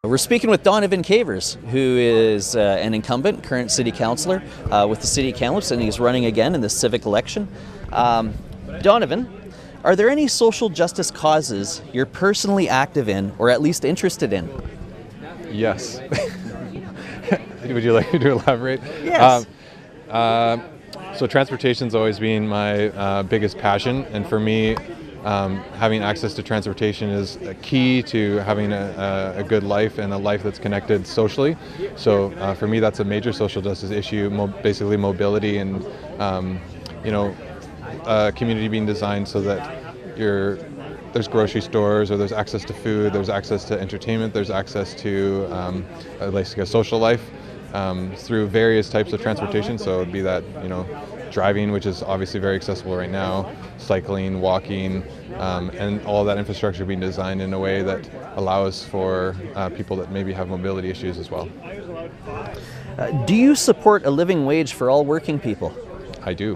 We're speaking with Donovan Cavers, who is an incumbent, current city councillor with the city of Kamloops, and he's running again in the civic election. Donovan, are there any social justice causes you're personally active in, or at least interested in? Yes. Would you like me to elaborate? Yes. So transportation's always been my biggest passion, and for me, having access to transportation is a key to having a good life and a life that's connected socially. So for me, that's a major social justice issue, basically mobility and a community being designed so that there's grocery stores, or there's access to food, there's access to entertainment, there's access to like a social life through various types of transportation. So it'd be that, driving, which is obviously very accessible right now, cycling, walking, and all that infrastructure being designed in a way that allows for people that maybe have mobility issues as well. Do you support a living wage for all working people? I do.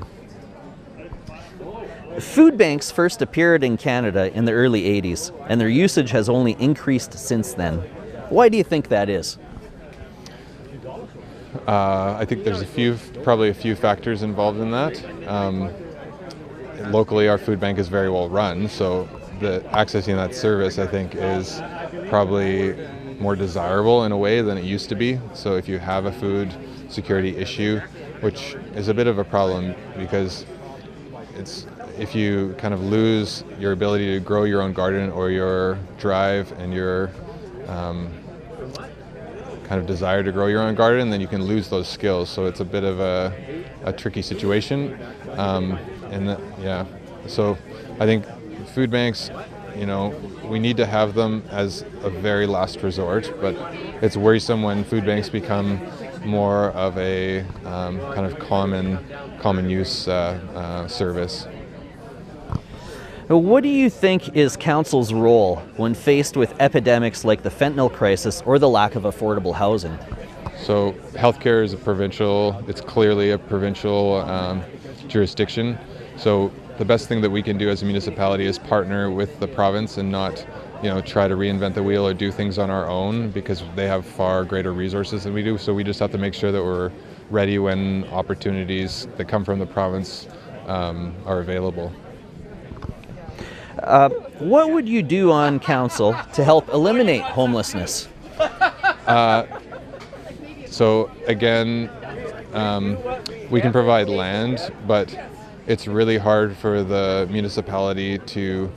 Food banks first appeared in Canada in the early 80s, and their usage has only increased since then. Why do you think that is? I think there's probably a few factors involved in that. Locally, our food bank is very well run, so accessing that service, I think, is probably more desirable in a way than it used to be. So if you have a food security issue, which is a bit of a problem because if you kind of lose your ability to grow your own garden, or your drive and your kind of desire to grow your own garden, then you can lose those skills. So it's a bit of a tricky situation. So I think food banks, we need to have them as a very last resort, but it's worrisome when food banks become more of a kind of common use service. What do you think is council's role when faced with epidemics like the fentanyl crisis or the lack of affordable housing? So healthcare is it's clearly a provincial jurisdiction. So the best thing that we can do as a municipality is partner with the province and not, try to reinvent the wheel or do things on our own, because they have far greater resources than we do. So we just have to make sure that we're ready when opportunities that come from the province are available. What would you do on council to help eliminate homelessness? So again, we can provide land, but it's really hard for the municipality to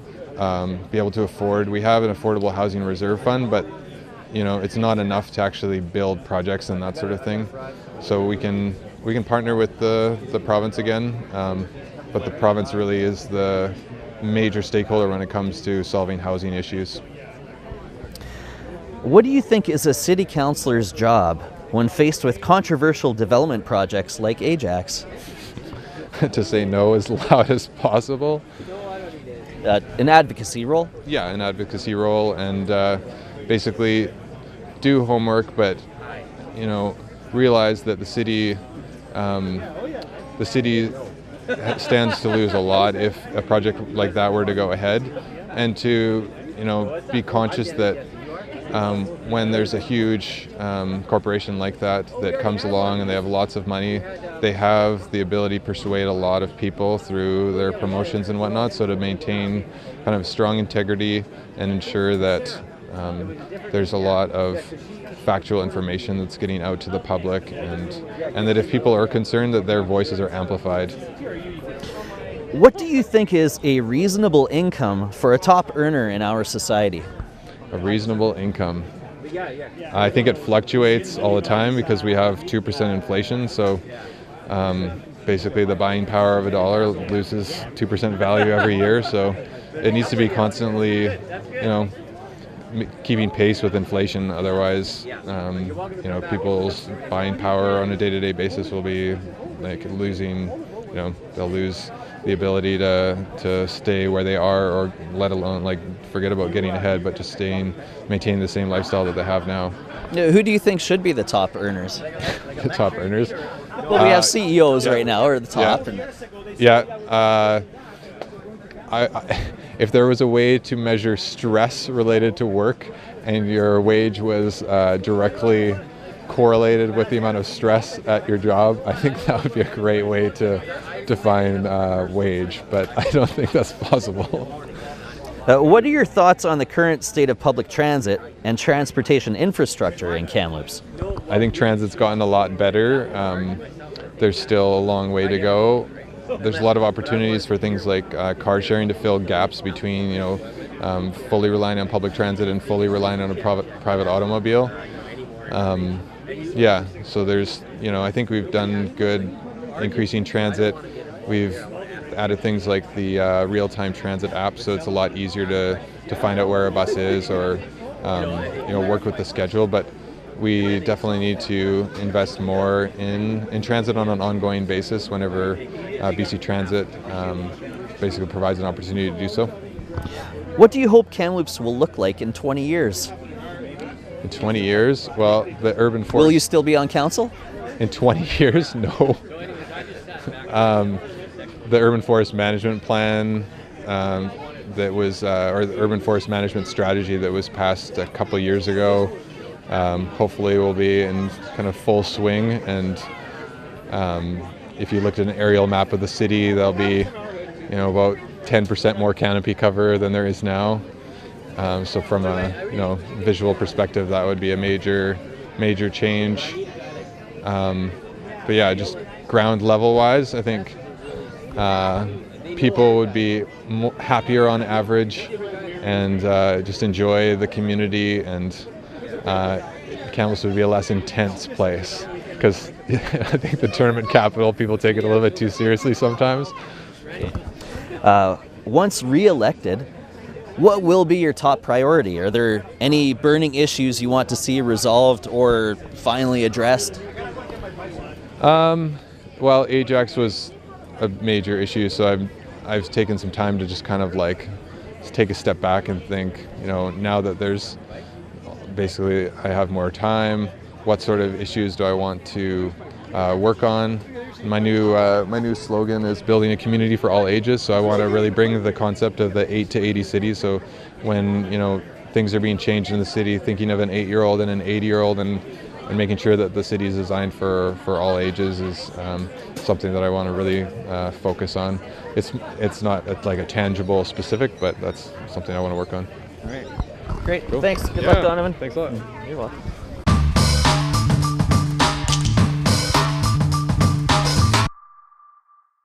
be able to afford. We have an affordable housing reserve fund, but it's not enough to actually build projects and that sort of thing. So we can partner with the province again, but the province really is the major stakeholder when it comes to solving housing issues. What do you think is a city councillor's job when faced with controversial development projects like Ajax? To say no as loud as possible. An advocacy role? Yeah, an advocacy role, and basically do homework, but realize that the city stands to lose a lot if a project like that were to go ahead, and to be conscious that when there's a huge corporation like that comes along and they have lots of money, they have the ability to persuade a lot of people through their promotions and whatnot. So to maintain kind of strong integrity and ensure that there's a lot of factual information that's getting out to the public, and that if people are concerned, that their voices are amplified. What do you think is a reasonable income for a top earner in our society? A reasonable income. I think it fluctuates all the time because we have 2% inflation. So basically the buying power of a dollar loses 2% value every year. So it needs to be constantly, keeping pace with inflation. Otherwise, people's buying power on a day-to-day basis will be like losing. They'll lose the ability to stay where they are, or let alone forget about getting ahead, but just maintaining the same lifestyle that they have now. Who do you think should be the top earners? The top earners? Well, we have CEOs right now, or the top. Yeah. if there was a way to measure stress related to work and your wage was directly correlated with the amount of stress at your job, I think that would be a great way to define wage, but I don't think that's possible. What are your thoughts on the current state of public transit and transportation infrastructure in Kamloops? I think transit's gotten a lot better. There's still a long way to go. There's a lot of opportunities for things like car sharing to fill gaps between, fully relying on public transit and fully relying on a private automobile. So there's, I think we've done good increasing transit. We've added things like the real-time transit app, so it's a lot easier to find out where a bus is or, work with the schedule. But we definitely need to invest more in transit on an ongoing basis whenever BC Transit basically provides an opportunity to do so. What do you hope Kamloops will look like in 20 years? In 20 years? Well, the urban forest... Will you still be on council? In 20 years? No. The urban forest management plan that was, or the urban forest management strategy that was passed a couple of years ago, hopefully will be in kind of full swing. And if you looked at an aerial map of the city, there'll be, about 10% more canopy cover than there is now. So from a visual perspective, that would be a major change. But yeah, just ground level wise, I think people would be happier on average and just enjoy the community, and Kamloops would be a less intense place, because I think the tournament capital, people take it a little bit too seriously sometimes. Once re-elected, what will be your top priority? Are there any burning issues you want to see resolved or finally addressed? Well, Ajax was a major issue, so I've taken some time to just kind of just take a step back and think, now that there's basically I have more time, what sort of issues do I want to work on? My new slogan is building a community for all ages, so I want to really bring the concept of the 8 to 80 cities. So when things are being changed in the city, thinking of an 8-year-old and an 80-year-old and making sure that the city is designed for all ages is something that I want to really focus on. It's not like a tangible specific, but that's something I want to work on. All right. Great. Cool. Thanks. Good luck, Donovan. Thanks a lot. You're welcome.